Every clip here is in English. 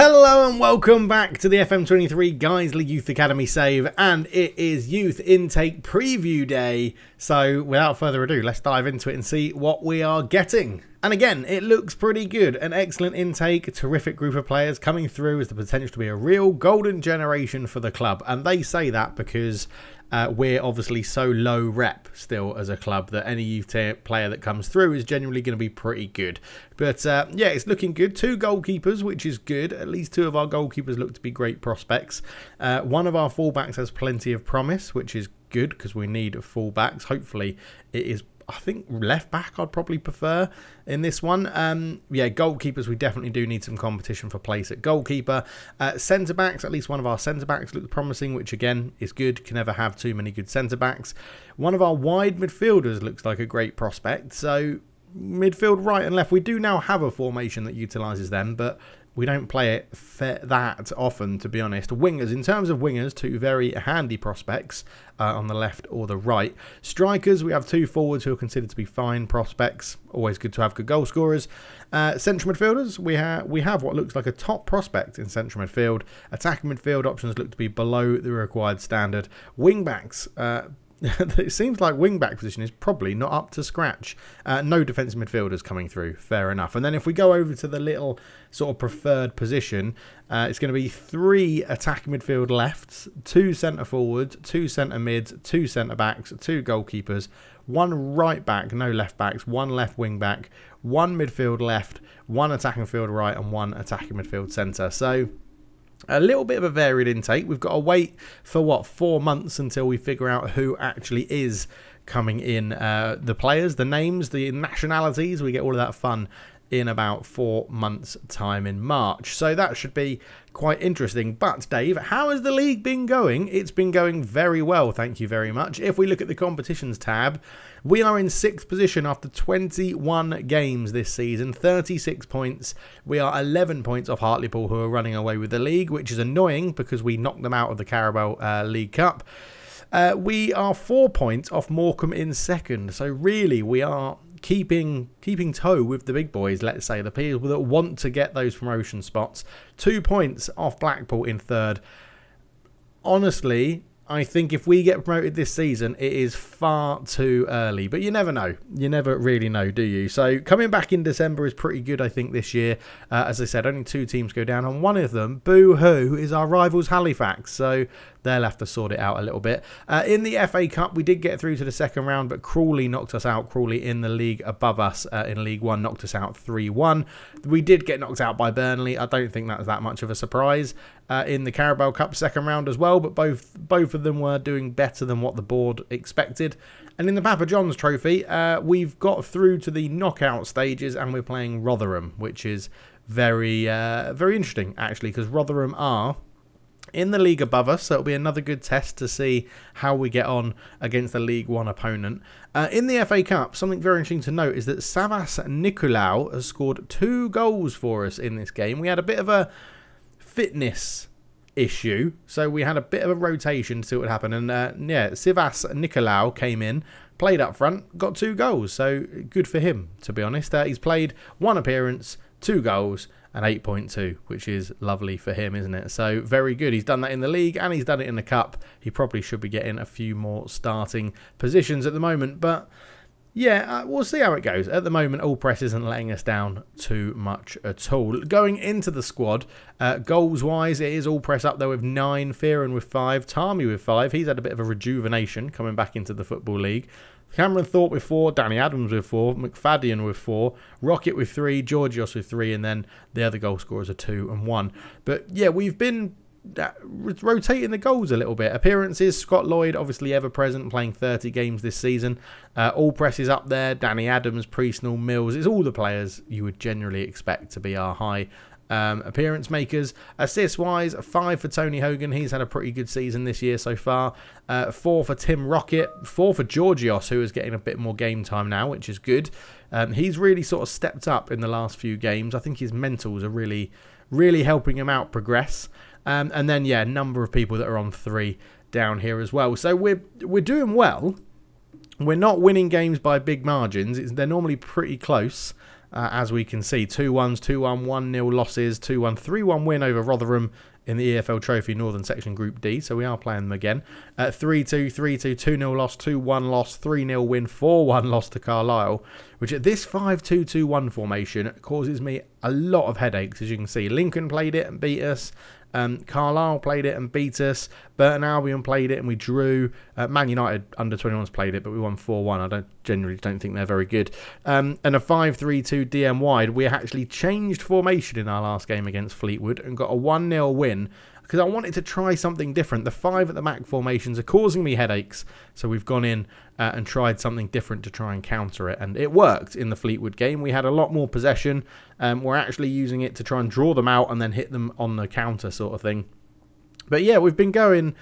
Hello and welcome back to the FM23 Guiseley Youth Academy save, and it is Youth Intake Preview Day. So without further ado, let's dive into it and see what we are getting. And again, it looks pretty good. An excellent intake, a terrific group of players coming through with the potential to be a real golden generation for the club. And they say that because we're obviously so low rep still as a club that any youth player that comes through is genuinely going to be pretty good. But yeah, it's looking good. 2 goalkeepers, which is good. At least 2 of our goalkeepers look to be great prospects. One of our fullbacks has plenty of promise, which is good because we need fullbacks. Hopefully it is, I think, left back I'd probably prefer in this one. Yeah, goalkeepers, we definitely do need some competition for place at goalkeeper. Centre backs, at least one of our centre backs looks promising, which again is good. Can never have too many good centre backs. One of our wide midfielders looks like a great prospect. So midfield, right and left, we do now have a formation that utilises them, but we don't play it that often, to be honest. Wingers, in terms of wingers, 2 very handy prospects on the left or the right. Strikers, we have 2 forwards who are considered to be fine prospects. Always good to have good goal scorers. Central midfielders, we have what looks like a top prospect in central midfield. Attacking midfield options look to be below the required standard. Wing backs, it seems like wing-back position is probably not up to scratch. No defensive midfielders coming through, fair enough. And then if we go over to the little sort of preferred position, it's going to be 3 attacking midfield lefts, 2 centre forwards, 2 centre mids, 2 centre backs, 2 goalkeepers, 1 right back, no left backs, 1 left wing back, 1 midfield left, 1 attacking midfield right, and 1 attacking midfield centre. So a little bit of a varied intake. We've got to wait for, what, 4 months until we figure out who actually is coming in. The players, the names, the nationalities, we get all of that fun in about 4 months' time in March. So that should be quite interesting. But, Dave, how has the league been going? It's been going very well, thank you very much. If we look at the competitions tab, we are in 6th position after 21 games this season, 36 points. We are 11 points off Hartlepool, who are running away with the league, which is annoying because we knocked them out of the Carabao League Cup. We are 4 points off Morecambe in 2nd. So really, we are keeping toe with the big boys, let's say, the people that want to get those promotion spots. 2 points off Blackpool in 3rd. Honestly, I think if we get promoted this season, it is far too early. But you never know. You never really know, do you? So coming back in December is pretty good, I think, this year. As I said, only 2 teams go down. And one of them, boo-hoo, is our rivals Halifax. So they'll have to sort it out a little bit. In the FA Cup, we did get through to the 2nd round, but Crawley knocked us out. Crawley in the league above us in League 1 knocked us out 3-1. We did get knocked out by Burnley. I don't think that's that much of a surprise. In the Carabao Cup 2nd round as well, but both of them were doing better than what the board expected. And in the Papa John's Trophy, we've got through to the knockout stages, and we're playing Rotherham, which is very interesting, actually, because Rotherham are in the league above us, so it'll be another good test to see how we get on against the League 1 opponent. In the FA Cup, something very interesting to note is that Savas Nicolau has scored 2 goals for us in this game. We had a bit of a fitness issue, so we had a bit of a rotation to see what would happen, and yeah, Savas Nicolau came in, played up front, got 2 goals, so good for him, to be honest. He's played 1 appearance, 2 goals, and 8.2, which is lovely for him, isn't it? So very good. He's done that in the league and he's done it in the cup. He probably should be getting a few more starting positions at the moment, but yeah, we'll see how it goes. At the moment, All Press isn't letting us down too much at all. Going into the squad, goals-wise, it is All Press up there with 9, Fearon with 5, Tarmy with 5. He's had a bit of a rejuvenation coming back into the Football League. Cameron Thorpe with 4, Danny Adams with 4, McFadden with 4, Rocket with 3, Georgios with 3, and then the other goal scorers are 2 and 1. But yeah, we've been rotating the goals a little bit. Appearances, Scott Lloyd obviously ever present, playing 30 games this season. All Press is up there, Danny Adams, Priestnall, Mills. It's all the players you would generally expect to be our high appearance makers. Assist wise, 5 for Tony Hogan. He's had a pretty good season this year so far. 4 for Tim Rocket, 4 for Georgios, who is getting a bit more game time now, which is good. He's really sort of stepped up in the last few games. I think his mentals are really helping him out progress. And then yeah, a number of people that are on 3 down here as well. So we're doing well. We're not winning games by big margins. They're normally pretty close. as we can see. 2-1s, 2-1, 1-0 losses, 2-1, 3-1 win over Rotherham in the EFL Trophy Northern Section Group D, so we are playing them again. 3-2, 3-2, 2-0 loss, 2-1 loss, 3-0 win, 4-1 loss to Carlisle, which at this 5-2-2-1 formation causes me a lot of headaches, as you can see. Lincoln played it and beat us. Carlisle played it and beat us. Burton Albion played it and we drew. Man United under 21s played it, but we won 4-1. I generally don't think they're very good. And a 5-3-2 DM wide. We actually changed formation in our last game against Fleetwood and got a 1-0 win because I wanted to try something different. The 5 at the back formations are causing me headaches, so we've gone in and tried something different to try and counter it, and it worked in the Fleetwood game. We had a lot more possession. We're actually using it to try and draw them out and then hit them on the counter sort of thing. But yeah, we've been going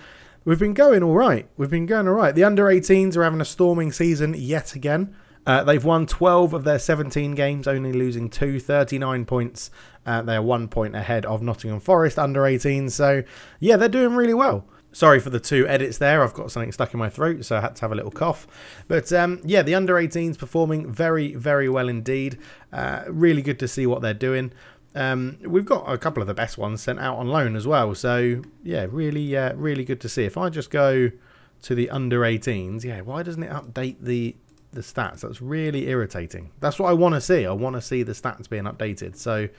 all right. We've been going all right. The under-18s are having a storming season yet again. They've won 12 of their 17 games, only losing 2, 39 points. They're 1 point ahead of Nottingham Forest under-18s. So, yeah, they're doing really well. Sorry for the 2 edits there. I've got something stuck in my throat, so I had to have a little cough. But, yeah, the under-18s performing very, very well indeed. Really good to see what they're doing. We've got a couple of the best ones sent out on loan as well. So, yeah, really good to see. If I just go to the under-18s, yeah, why doesn't it update the stats? That's really irritating. That's what I want to see. I want to see the stats being updated. So,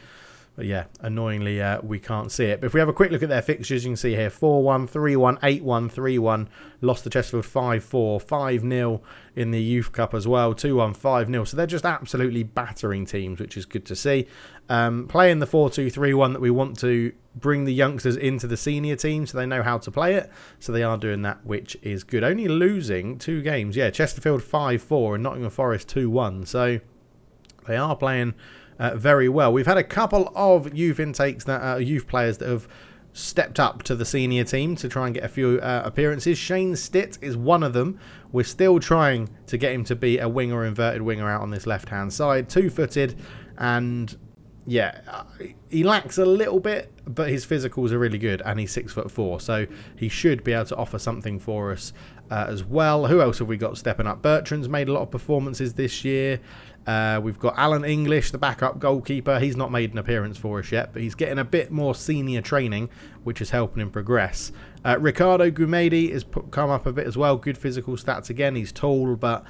but yeah, annoyingly, we can't see it. But if we have a quick look at their fixtures, you can see here 4-1, 3-1, 8-1, 3-1. Lost to Chesterfield 5-4, 5-0 in the Youth Cup as well. 2-1, 5-0. So they're just absolutely battering teams, which is good to see. Playing the 4-2-3-1 that we want to bring the youngsters into the senior team so they know how to play it. So they are doing that, which is good. Only losing 2 games. Yeah, Chesterfield 5-4 and Nottingham Forest 2-1. So they are playing very well. We've had a couple of youth intakes, that youth players that have stepped up to the senior team to try and get a few appearances. Shane Stitt is one of them. We're still trying to get him to be a winger, inverted winger out on this left-hand side. 2-footed, and yeah, he lacks a little bit, but his physicals are really good, and he's 6'4", so he should be able to offer something for us as well. Who else have we got stepping up? Bertrand's made a lot of performances this year. We've got Alan English, the backup goalkeeper. He's not made an appearance for us yet, but he's getting a bit more senior training, which is helping him progress. Ricardo Gumedi has come up a bit as well. Good physical stats again. He's tall, but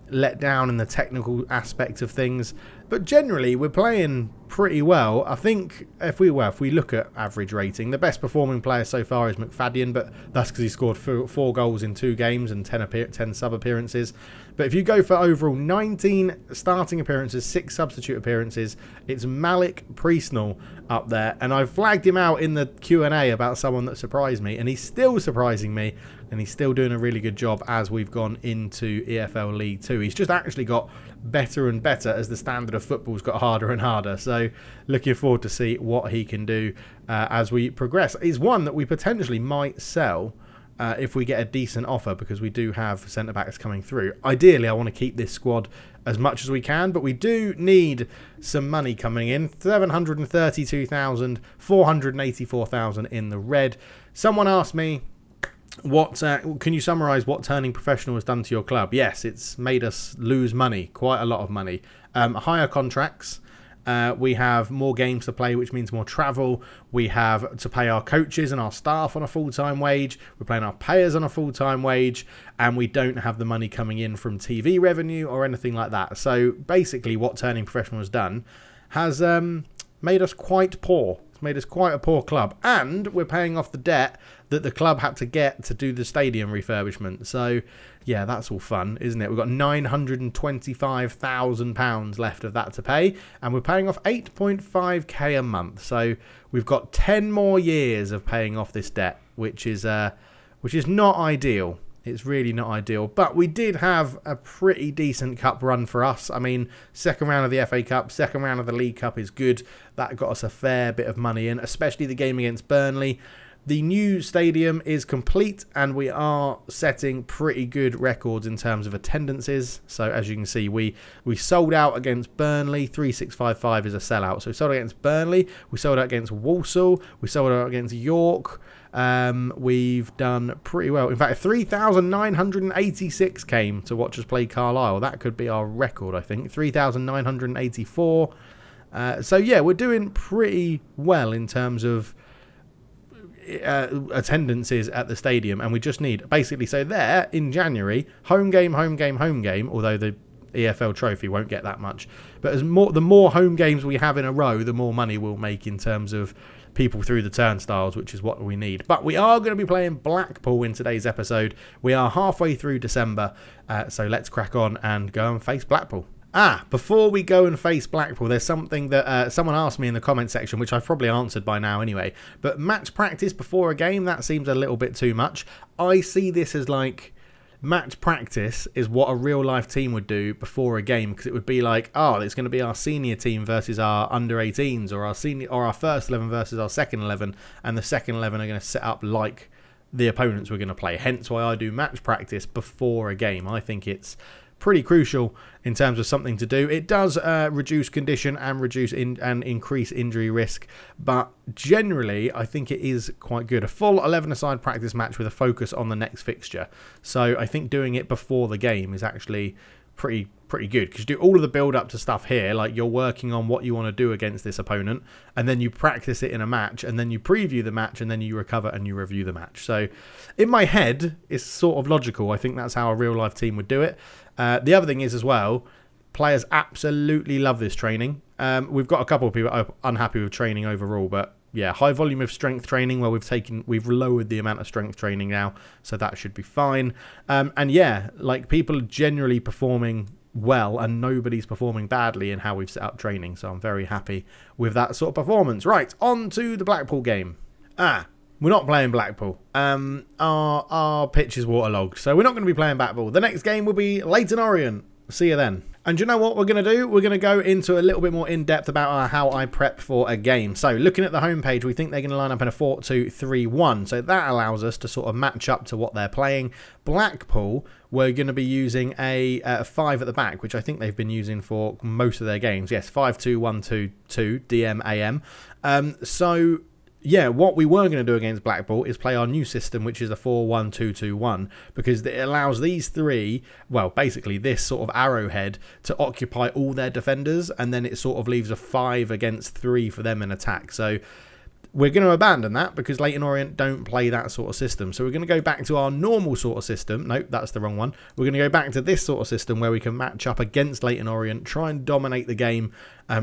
let down in the technical aspect of things. But generally, we're playing pretty well. I think if we look at average rating, the best performing player so far is McFadden, but that's because he scored 4 goals in 2 games and 10 sub appearances. But if you go for overall 19 starting appearances, 6 substitute appearances, it's Malik Priestnall up there. And I flagged him out in the Q&A about someone that surprised me, and he's still surprising me, and he's still doing a really good job as we've gone into EFL League 2. He's just actually got better and better as the standard of football's got harder and harder. So looking forward to see what he can do as we progress. He's one that we potentially might sell if we get a decent offer, because we do have centre-backs coming through. Ideally, I want to keep this squad as much as we can, but we do need some money coming in. 732,000, 484,000 in the red. Someone asked me, can you summarise what turning professional has done to your club? Yes, it's made us lose money, quite a lot of money. Higher contracts. We have more games to play, which means more travel. We have to pay our coaches and our staff on a full-time wage. We're paying our players on a full-time wage. And we don't have the money coming in from TV revenue or anything like that. So basically what Turning Professional has done has made us quite poor. It's made us quite a poor club. And we're paying off the debt that the club had to get to do the stadium refurbishment. So, yeah, that's all fun, isn't it? We've got £925,000 left of that to pay, and we're paying off 8.5k a month. So we've got 10 more years of paying off this debt, which is not ideal. It's really not ideal. But we did have a pretty decent cup run for us. I mean, second round of the FA Cup, second round of the League Cup is good. That got us a fair bit of money in, especially the game against Burnley. The new stadium is complete and we are setting pretty good records in terms of attendances. So as you can see, we sold out against Burnley. 3655 is a sellout. So we sold out against Burnley, we sold out against Walsall, we sold out against York. We've done pretty well. In fact, 3,986 came to watch us play Carlisle. That could be our record, I think. 3,984. So yeah, we're doing pretty well in terms of attendances at the stadium, and we just need basically, so there in January, home game, although the EFL trophy won't get that much, but the more home games we have in a row, the more money we'll make in terms of people through the turnstiles, which is what we need. But we are going to be playing Blackpool in today's episode. We are halfway through December, so let's crack on and go and face Blackpool. Before we go and face Blackpool, there's something that someone asked me in the comment section, which I've probably answered by now anyway. But match practice before a game, that seems a little bit too much. I see this as like, match practice is what a real life team would do before a game, because it would be like, oh, it's going to be our senior team versus our under 18s, or our first 11 versus our second 11, and the second 11 are going to set up like the opponents we're going to play. Hence why I do match practice before a game. I think it's pretty crucial in terms of something to do. It does reduce condition and increase injury risk, but generally I think it is quite good. A full 11-a-side practice match with a focus on the next fixture. So I think doing it before the game is actually pretty good, because you do all of the build up to stuff here, like you're working on what you want to do against this opponent, and then you practice it in a match, and then you preview the match, and then you recover and you review the match. So in my head it's sort of logical. I think that's how a real life team would do it. The other thing is as well, players absolutely love this training. We've got a couple of people unhappy with training overall, but yeah, high volume of strength training where we've lowered the amount of strength training now, so that should be fine. And yeah, like people are generally performing well and nobody's performing badly in how we've set up training, so I'm very happy with that sort of performance. Right, on to the Blackpool game. We're not playing Blackpool. Our pitch is waterlogged, so we're not going to be playing Blackpool. The next game will be Leyton Orient. See you then. And you know what we're going to do? We're going to go into a little bit more in-depth about how I prep for a game. So looking at the homepage, we think they're going to line up in a 4-2-3-1. So that allows us to sort of match up to what they're playing. Blackpool, we're going to be using a 5 at the back, which I think they've been using for most of their games. Yes, 5-2-1-2-2, DM-AM. So yeah, what we were going to do against Blackpool is play our new system, which is a 4-1-2-2-1, because it allows these three, well, basically this sort of arrowhead, to occupy all their defenders, and then it sort of leaves a 5 against 3 for them in attack. So we're going to abandon that because Leyton Orient don't play that sort of system. So we're going to go back to our normal sort of system. Nope, that's the wrong one. We're going to go back to this sort of system where we can match up against Leyton Orient, try and dominate the game,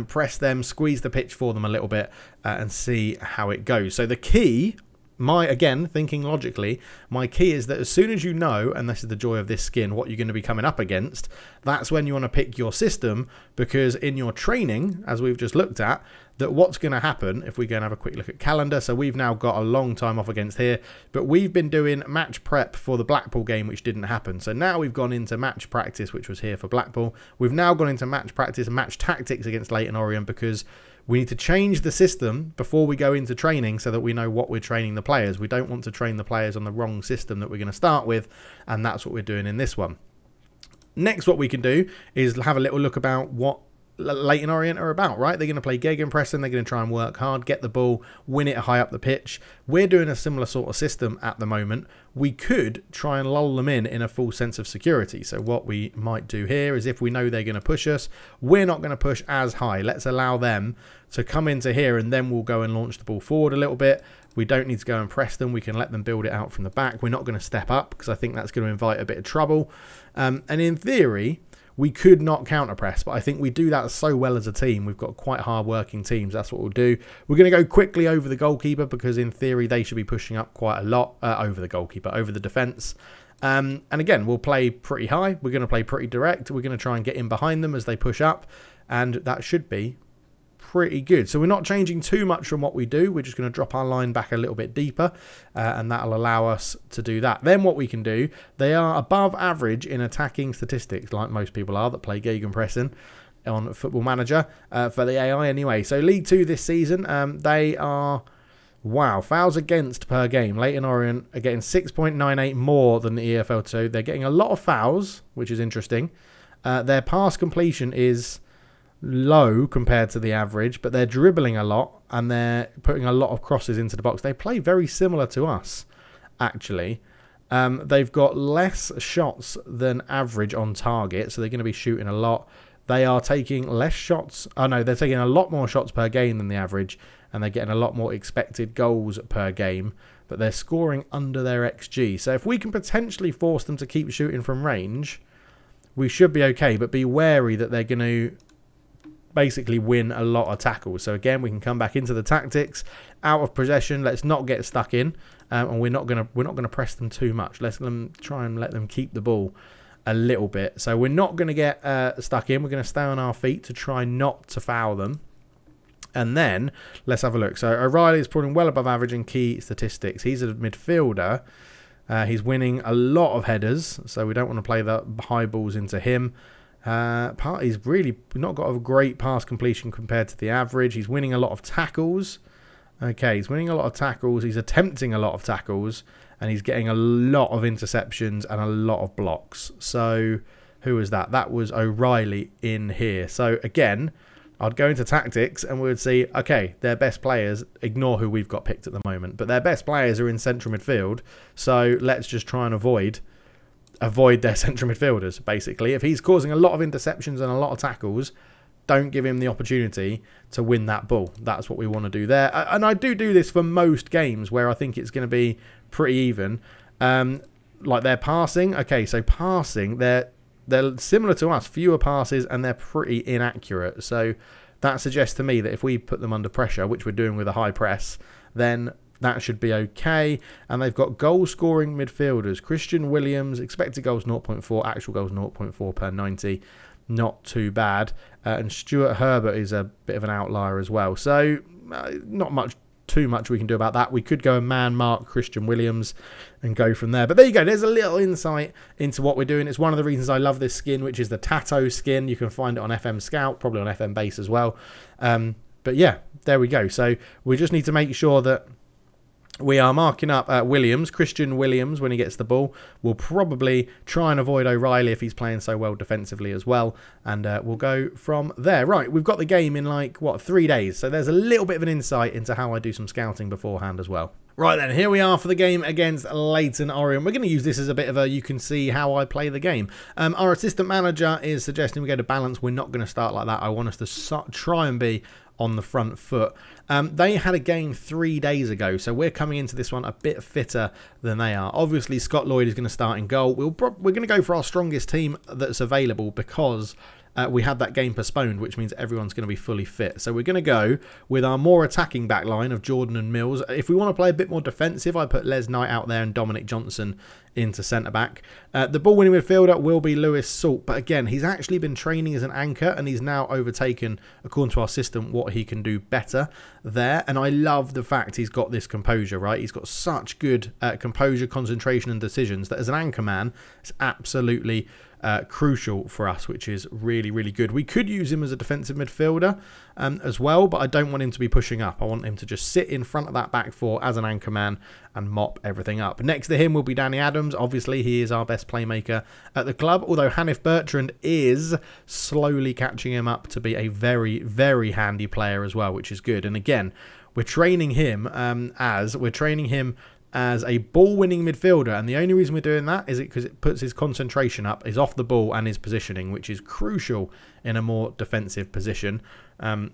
press them, squeeze the pitch for them a little bit, and see how it goes. So the key, again, thinking logically, my key is that as soon as you know, and this is the joy of this skin, what you're going to be coming up against, that's when you want to pick your system, because in your training, as we've just looked at, that what's going to happen, if we go and have a quick look at calendar, so we've now got a long time off against here, but we've been doing match prep for the Blackpool game, which didn't happen. So now we've gone into match practice, which was here for Blackpool. We've now gone into match practice and match tactics against Leyton Orient, because we need to change the system before we go into training so that we know what we're training the players. We don't want to train the players on the wrong system that we're going to start with, and that's what we're doing in this one. Next, what we can do is have a little look about what Leyton Orient are about, right? They're going to play gegenpressing, they're going to try and work hard, get the ball, win it high up the pitch. We're doing a similar sort of system at the moment. We could try and lull them in a full sense of security. So what we might do here is, if we know they're going to push us, we're not going to push as high. Let's allow them to come into here, and then we'll go and launch the ball forward a little bit. We don't need to go and press them. We can let them build it out from the back. We're not going to step up because I think that's going to invite a bit of trouble. And in theory, we could not counter press, but I think we do that so well as a team. We've got quite hard working teams. That's what we'll do. We're going to go quickly over the goalkeeper, because in theory they should be pushing up quite a lot over the goalkeeper, over the defence. And again, we'll play pretty high. We're going to play pretty direct. We're going to try and get in behind them as they push up, and that should be pretty good. So we're not changing too much from what we do. We're just going to drop our line back a little bit deeper, and that'll allow us to do that. Then what we can do, they are above average in attacking statistics, like most people are that play gegenpressing on Football Manager, for the AI anyway. So League 2 this season, they are Wow, fouls against per game. Leyton Orient are getting 6.98 more than the EFL2. They're getting a lot of fouls, which is interesting. Their pass completion is low compared to the average, but they're dribbling a lot and they're putting a lot of crosses into the box. They play very similar to us, actually. They've got less shots than average on target, so they're going to be shooting a lot. They are taking less shots. Oh no, they're taking a lot more shots per game than the average, and they're getting a lot more expected goals per game, but they're scoring under their XG. So if we can potentially force them to keep shooting from range, we should be okay, but be wary that they're going to basically win a lot of tackles. So again, we can come back into the tactics. Out of possession, let's not get stuck in, and we're not gonna press them too much. Let's try and let them keep the ball a little bit. So we're not going to get stuck in. We're going to stay on our feet to try not to foul them. And then let's have a look. So O'Reilly is putting well above average in key statistics. He's a midfielder. He's winning a lot of headers, so we don't want to play the high balls into him. He's really not got a great pass completion compared to the average. He's winning a lot of tackles. Okay, he's winning a lot of tackles. He's attempting a lot of tackles. And he's getting a lot of interceptions and a lot of blocks. So who was that? That was O'Reilly in here. So again, I'd go into tactics and we would see, okay, their best players, ignore who we've got picked at the moment, but their best players are in central midfield. So let's just try and avoid their central midfielders, basically. If he's causing a lot of interceptions and a lot of tackles, don't give him the opportunity to win that ball. That's what we want to do there. And I do this for most games where I think it's going to be pretty even. Like their passing. Okay, so passing, they're similar to us. Fewer passes and they're pretty inaccurate. So that suggests to me that if we put them under pressure, which we're doing with a high press, then that should be okay. And they've got goal-scoring midfielders. Christian Williams, expected goals 0.4, actual goals 0.4 per 90. Not too bad. And Stuart Herbert is a bit of an outlier as well. So not too much we can do about that. We could go and man mark Christian Williams and go from there. But there you go. There's a little insight into what we're doing. It's one of the reasons I love this skin, which is the Tato skin. You can find it on FM Scout, probably on FM Base as well. But yeah, there we go. So we just need to make sure that we are marking up Christian Williams, when he gets the ball. We'll probably try and avoid O'Reilly if he's playing so well defensively as well. And we'll go from there. Right, we've got the game in 3 days. So there's a little bit of an insight into how I do some scouting beforehand as well. Right then, here we are for the game against Leyton Orient. We're going to use this as a bit of you can see how I play the game. Our assistant manager is suggesting we go to balance. We're not going to start like that. I want us to try and be on the front foot. They had a game 3 days ago, so we're coming into this one a bit fitter than they are. Obviously, Scott Lloyd is going to start in goal. We're going to go for our strongest team that's available because we had that game postponed, which means everyone's going to be fully fit. So we're going to go with our more attacking back line of Jordan and Mills. If we want to play a bit more defensive, I put Les Knight out there and Dominic Johnson into centre-back. The ball-winning midfielder will be Lewis Salt, but again, he's actually been training as an anchor and he's now overtaken, according to our system, what he can do better there. And I love the fact he's got this composure, right? He's got such good composure, concentration and decisions that as an anchor man, it's absolutely crucial for us, which is really, really good. We could use him as a defensive midfielder as well, but I don't want him to be pushing up. I want him to just sit in front of that back four as an anchor man and mop everything up. Next to him will be Danny Adams. Obviously, he is our best playmaker at the club, although Hanif Bertrand is slowly catching him up to be a very, very handy player as well, which is good. And again, we're training him as a ball-winning midfielder, and the only reason we're doing that is because it puts his concentration up, is off the ball and his positioning, which is crucial in a more defensive position,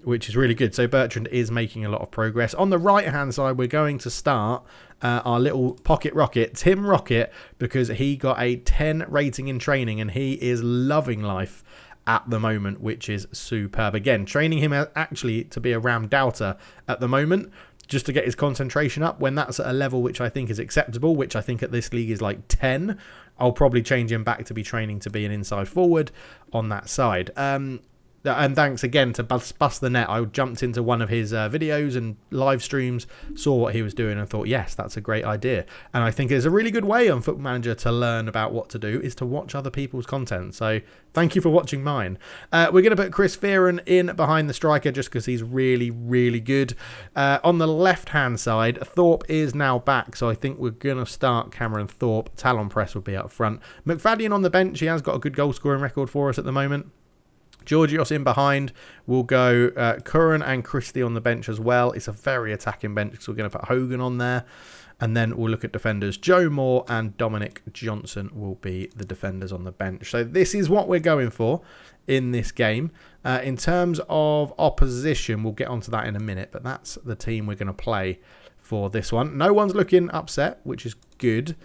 which is really good. So Bertrand is making a lot of progress. On the right-hand side, we're going to start our little pocket rocket, Tim Rocket, because he got a 10 rating in training, and he is loving life at the moment, which is superb. Again, training him actually to be a Ram Doubter at the moment, just to get his concentration up. When that's at a level which I think is acceptable, which I think at this league is like 10, I'll probably change him back to be training to be an inside forward on that side. And thanks again to Bust the Net. I jumped into one of his videos and live streams, saw what he was doing and thought, yes, that's a great idea. And I think it's a really good way on Football Manager to learn about what to do is to watch other people's content. So thank you for watching mine. We're going to put Chris Fearon in behind the striker just because he's really, really good. On the left-hand side, Thorpe is now back. So I think we're going to start Cameron Thorpe. Talon Press will be up front. McFadden on the bench. He has got a good goal-scoring record for us at the moment. Georgios in behind. We'll go Curran and Christie on the bench as well. It's a very attacking bench, so we're going to put Hogan on there. And then we'll look at defenders. Joe Moore and Dominic Johnson will be the defenders on the bench. So this is what we're going for in this game. In terms of opposition, we'll get onto that in a minute, but that's the team we're going to play for this one. No one's looking upset, which is good.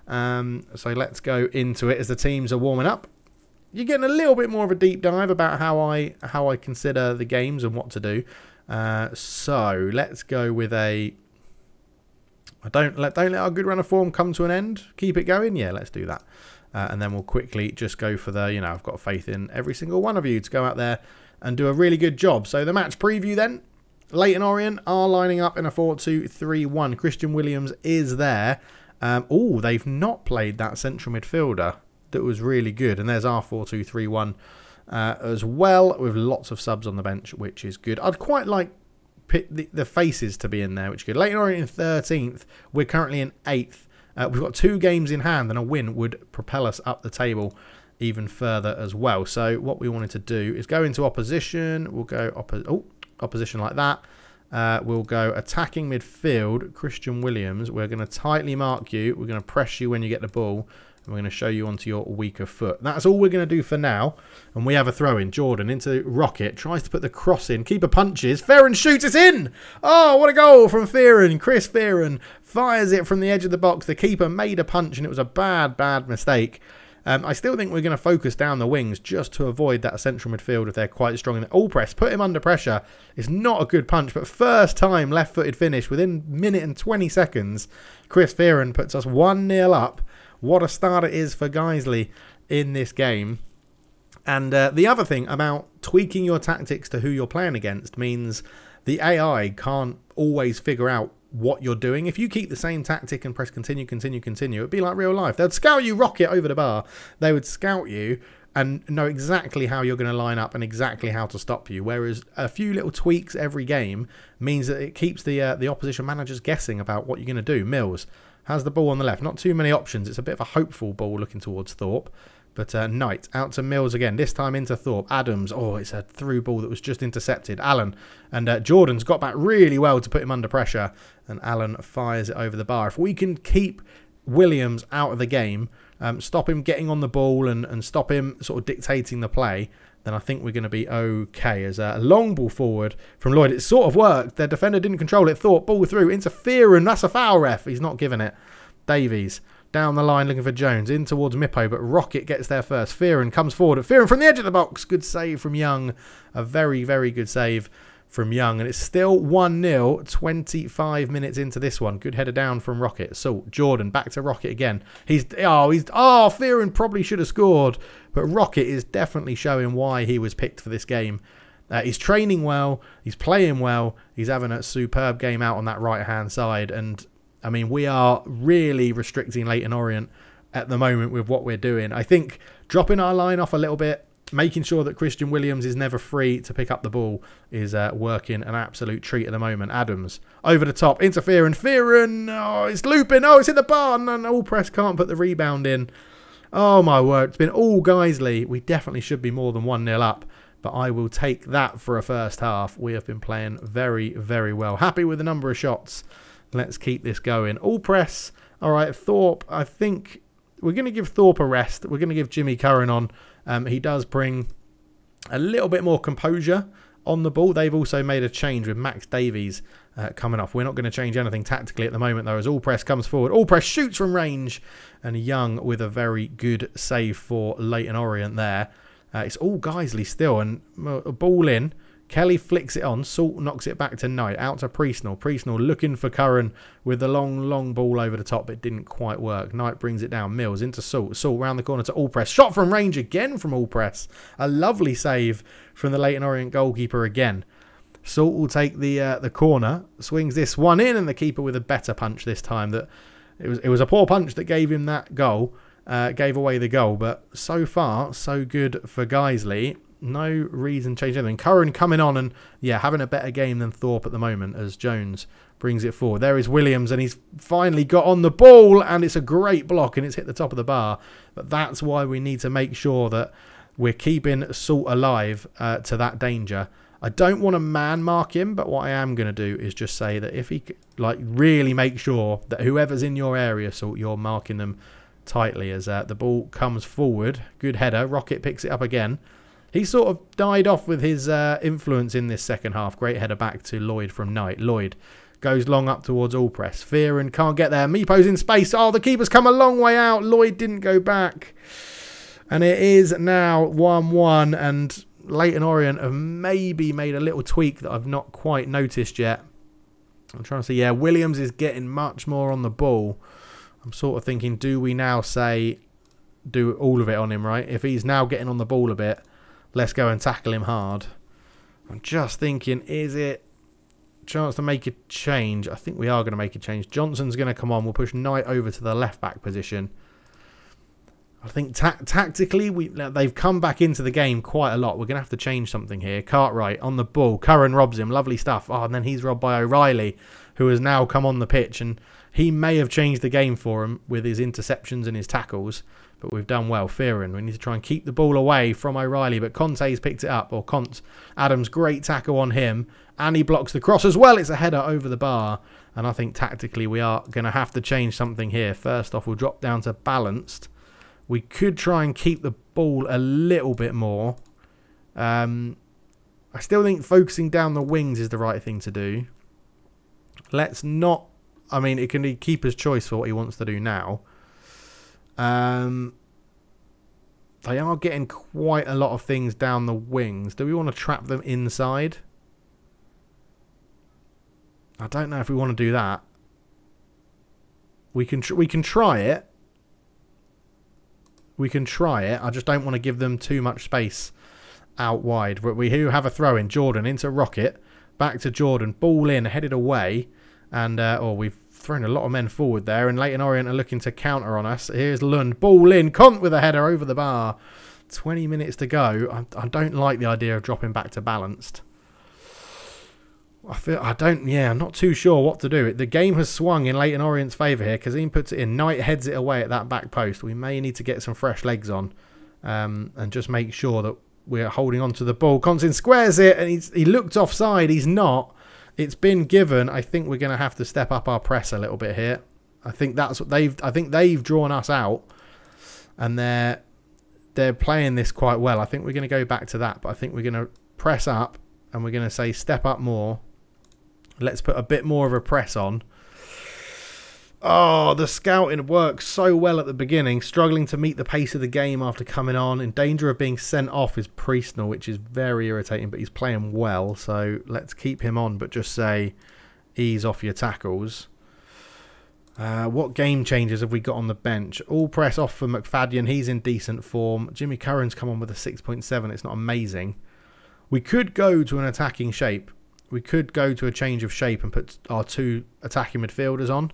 So let's go into it as the teams are warming up. You're getting a little bit more of a deep dive about how I consider the games and what to do. So let's go with a. Don't let our good run of form come to an end. Keep it going. Yeah, let's do that. And then we'll quickly just go for the. I've got faith in every single one of you to go out there and do a really good job. So the match preview then. Leyton Orient are lining up in a 4-2-3-1. Christian Williams is there. Oh, they've not played that central midfielder. That was really good, and there's our 4-2-3-1 as well, with lots of subs on the bench, which is good. I'd quite like the faces to be in there, which is good. Leyton Orient in 13th, we're currently in 8th. We've got 2 games in hand, and a win would propel us up the table even further as well. So what we wanted to do is go into opposition. We'll go opposition like that. We'll go attacking midfield. Christian Williams, we're going to tightly mark you. We're going to press you when you get the ball. And we're going to show you onto your weaker foot. That's all we're going to do for now. And we have a throw in. Jordan into Rocket. Tries to put the cross in. Keeper punches. Fearon shoots it in. Oh, what a goal from Fearon. Chris Fearon fires it from the edge of the box. The keeper made a punch and it was a bad, bad mistake. I still think we're going to focus down the wings just to avoid that central midfield if they're quite strong. In the all press, put him under pressure. It's not a good punch, but first time left-footed finish within minute and 20 seconds. Chris Fearon puts us 1-0 up. What a start it is for Guiseley in this game. And the other thing about tweaking your tactics to who you're playing against means the AI can't always figure out what you're doing. If you keep the same tactic and press continue, it'd be like real life. They'd scout you rocket over the bar. They would scout you and know exactly how you're going to line up and exactly how to stop you. Whereas a few little tweaks every game means that it keeps the opposition managers guessing about what you're going to do. Mills has the ball on the left. Not too many options. It's a bit of a hopeful ball looking towards Thorpe. But Knight out to Mills again. This time into Thorpe. Adams. Oh, it's a through ball that was just intercepted. Allen. And Jordan's got back really well to put him under pressure. And Allen fires it over the bar. If we can keep Williams out of the game, stop him getting on the ball and stop him sort of dictating the play, then I think we're going to be okay. As a long ball forward from Lloyd. It sort of worked. Their defender didn't control it. Thorpe, ball through. Interfering. That's a foul, ref. He's not giving it. Davies down the line looking for Jones. In towards Mippo, but Rocket gets there first. Fearon comes forward. Fearon from the edge of the box. Good save from Young. A very, very good save from Young. And it's still 1-0, 25 minutes into this one. Good header down from Rocket. So Jordan back to Rocket again. Fearon probably should have scored. But Rocket is definitely showing why he was picked for this game. He's training well. He's playing well. He's having a superb game out on that right-hand side. And, I mean, we are really restricting Leyton Orient at the moment with what we're doing. I think dropping our line off a little bit, making sure that Christian Williams is never free to pick up the ball is working an absolute treat at the moment. Adams over the top. Interfering. Fearon. Oh, it's looping. Oh, it's hit the bar. And all press can't put the rebound in. Oh, my word. It's been all Guiseley. We definitely should be more than 1-0 up. But I will take that for a first half. We have been playing very, very well. Happy with the number of shots. Let's keep this going. All press. All right, Thorpe. I think we're going to give Thorpe a rest. We're going to give Jimmy Curran on. He does bring a little bit more composure on the ball. They've also made a change with Max Davies coming off. We're not going to change anything tactically at the moment, though, as All Press comes forward. All Press shoots from range. And Young with a very good save for Leyton Orient there. It's all Guiseley still. And ball in. Kelly flicks it on. Salt knocks it back to Knight. Out to Priestnall. Priestnall looking for Curran with the long ball over the top. It didn't quite work. Knight brings it down. Mills into Salt. Salt round the corner to Allpress. Shot from range again from Allpress. A lovely save from the Leyton Orient goalkeeper again. Salt will take the corner. Swings this one in, and the keeper with a better punch this time. That it was a poor punch that gave him that goal. Gave away the goal. But so far, so good for Guiseley. No reason to change anything. Curran coming on and, yeah, having a better game than Thorpe at the moment as Jones brings it forward. There is Williams, and he's finally got on the ball, and it's a great block, and it's hit the top of the bar. But that's why we need to make sure that we're keeping Salt alive to that danger. I don't want to man mark him, but what I am going to do is just say that if he, like, really make sure that whoever's in your area, Salt, you're marking them tightly as the ball comes forward. Good header. Rocket picks it up again. He sort of died off with his influence in this second half. Great header back to Lloyd from Knight. Lloyd goes long up towards Allpress. Fearon can't get there. Meepo's in space. Oh, the keeper's come a long way out. Lloyd didn't go back. And it is now 1-1. And Leyton Orient have maybe made a little tweak that I've not quite noticed yet. I'm trying to see. Yeah, Williams is getting much more on the ball. I'm sort of thinking, do we now say, do all of it on him, right? If he's now getting on the ball a bit, let's go and tackle him hard. I'm just thinking, is it a chance to make a change? I think we are going to make a change. Johnson's going to come on. We'll push Knight over to the left-back position. I think tactically, they've come back into the game quite a lot. We're going to have to change something here. Cartwright on the ball. Curran robs him. Lovely stuff. Oh, and then he's robbed by O'Reilly, who has now come on the pitch. And he may have changed the game for him with his interceptions and his tackles. But we've done well. Fearon, we need to try and keep the ball away from O'Reilly. But Conte's picked it up. Or Adams, great tackle on him. And he blocks the cross as well. It's a header over the bar. And I think tactically we are going to have to change something here. First off, we'll drop down to balanced. We could try and keep the ball a little bit more. I still think focusing down the wings is the right thing to do. Let's not... I mean, it can be keeper's choice for what he wants to do now. They are getting quite a lot of things down the wings. Do we want to trap them inside? I don't know if we want to do that. We can try it. We can try it. I just don't want to give them too much space out wide. But we do have a throw in. Jordan into Rocket. Back to Jordan. Ball in. Headed away. And we've thrown a lot of men forward there. And Leyton Orient are looking to counter on us. Here's Lund. Ball in. Cont with a header over the bar. 20 minutes to go. I don't like the idea of dropping back to balanced. I'm not too sure what to do. The game has swung in Leyton Orient's favour here. Kazim puts it in. Knight heads it away at that back post. We may need to get some fresh legs on and just make sure that we're holding on to the ball. Consin squares it and he looked offside. He's not. It's been given. I think we're going to have to step up our press a little bit here. I think that's what they've drawn us out, and they're playing this quite well. I think we're going to go back to that, but I think we're going to press up and we're going to say step up more. Let's put a bit more of a press on. Oh, the scouting worked so well at the beginning. Struggling to meet the pace of the game after coming on. In danger of being sent off is Priestnall, which is very irritating, but he's playing well. So let's keep him on, but just say ease off your tackles. What game changes have we got on the bench? All press off for McFadden. He's in decent form. Jimmy Curran's come on with a 6.7. It's not amazing. We could go to an attacking shape. We could go to a change of shape and put our two attacking midfielders on.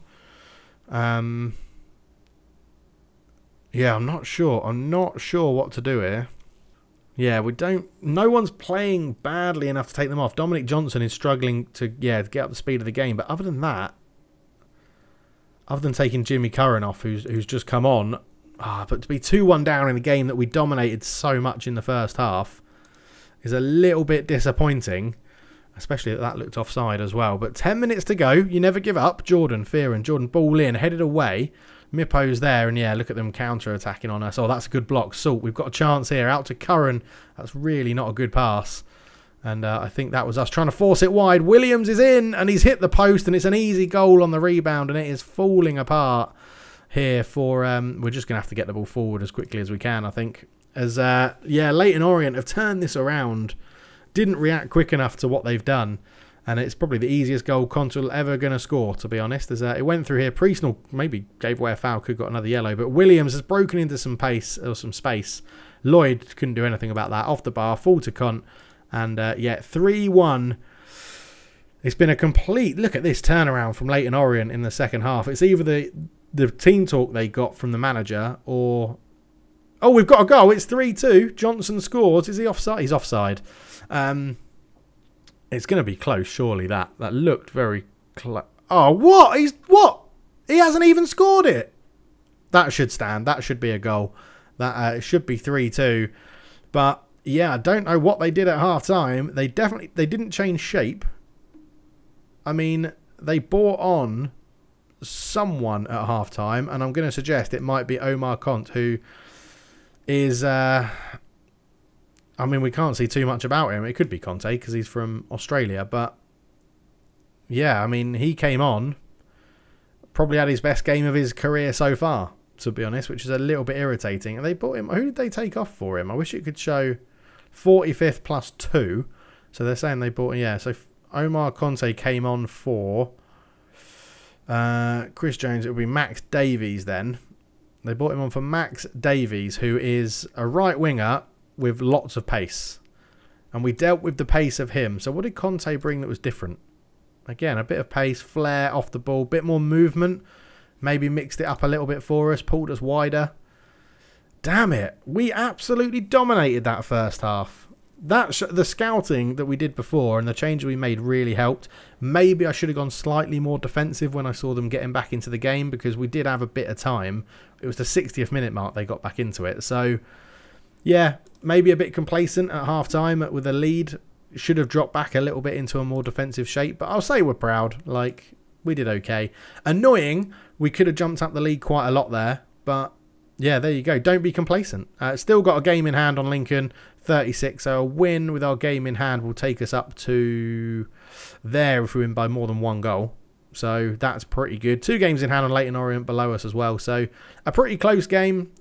Yeah, I'm not sure. I'm not sure what to do here. Yeah, no one's playing badly enough to take them off. Dominic Johnson is struggling to get up the speed of the game. But other than that, other than taking Jimmy Curran off, who's just come on, but to be 2-1 down in a game that we dominated so much in the first half is a little bit disappointing. Especially that looked offside as well. But 10 minutes to go. You never give up. Jordan, Fearon. Jordan ball in. Headed away. Mippo's there. And yeah, look at them counter-attacking on us. Oh, that's a good block. Salt, we've got a chance here. Out to Curran. That's really not a good pass. And I think that was us trying to force it wide. Williams is in. And he's hit the post. And it's an easy goal on the rebound. And it is falling apart here for... we're just going to have to get the ball forward as quickly as we can, I think. As, Leyton Orient have turned this around. didn't react quick enough to what they've done. And it's probably the easiest goal Conte ever going to score, to be honest. It went through here. Priestnall maybe gave away a foul, could have got another yellow. But Williams has broken into some pace or some space. Lloyd couldn't do anything about that. Off the bar, full to Conte. And yeah, 3-1. It's been a complete, look at this turnaround from Leyton Orient in the second half. It's either the team talk they got from the manager or... Oh, we've got a goal. It's 3-2. Johnson scores. Is he offside? He's offside. It's going to be close, surely, that. That looked very close. Oh, what? What? He hasn't even scored it. That should stand. That should be a goal. That it should be 3-2. But, yeah, I don't know what they did at half-time. They didn't change shape. I mean, they brought on someone at half-time, and I'm going to suggest it might be Omar Conte, who is... I mean, we can't see too much about him. It could be Conte because he's from Australia. But, yeah, I mean, he came on. Probably had his best game of his career so far, to be honest, which is a little bit irritating. And they bought him. Who did they take off for him? I wish it could show 45th plus 2. So they're saying they bought... Yeah, so Omar Conte came on for Chris Jones. It would be Max Davies then. They bought him on for Max Davies, who is a right winger with lots of pace. And we dealt with the pace of him. So what did Conte bring that was different? Again, a bit of pace, flair off the ball, bit more movement. Maybe mixed it up a little bit for us, pulled us wider. Damn it. We absolutely dominated that first half. The scouting that we did before and the changes we made really helped. Maybe I should have gone slightly more defensive when I saw them getting back into the game because we did have a bit of time. It was the 60th minute mark they got back into it. So, yeah, maybe a bit complacent at half-time with a lead. Should have dropped back a little bit into a more defensive shape. But I'll say we're proud. Like, we did okay. Annoying, we could have jumped up the league quite a lot there. But, yeah, there you go. Don't be complacent. Still got a game in hand on Lincoln, 36. So a win with our game in hand will take us up to there if we win by more than one goal. So that's pretty good. 2 games in hand on Leyton Orient below us as well. So a pretty close game.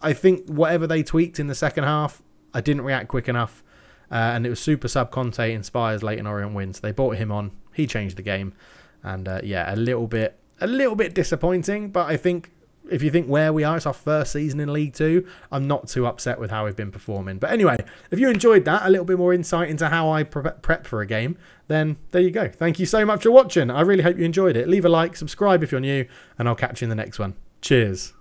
I think whatever they tweaked in the second half, I didn't react quick enough. And it was Super Sub Conte inspires Leyton Orient wins. They brought him on. He changed the game. And yeah, a little bit disappointing. But I think if you think where we are, it's our first season in League 2. I'm not too upset with how we've been performing. But anyway, if you enjoyed that, a little bit more insight into how I prep for a game, then there you go. Thank you so much for watching. I really hope you enjoyed it. Leave a like, subscribe if you're new, and I'll catch you in the next one. Cheers.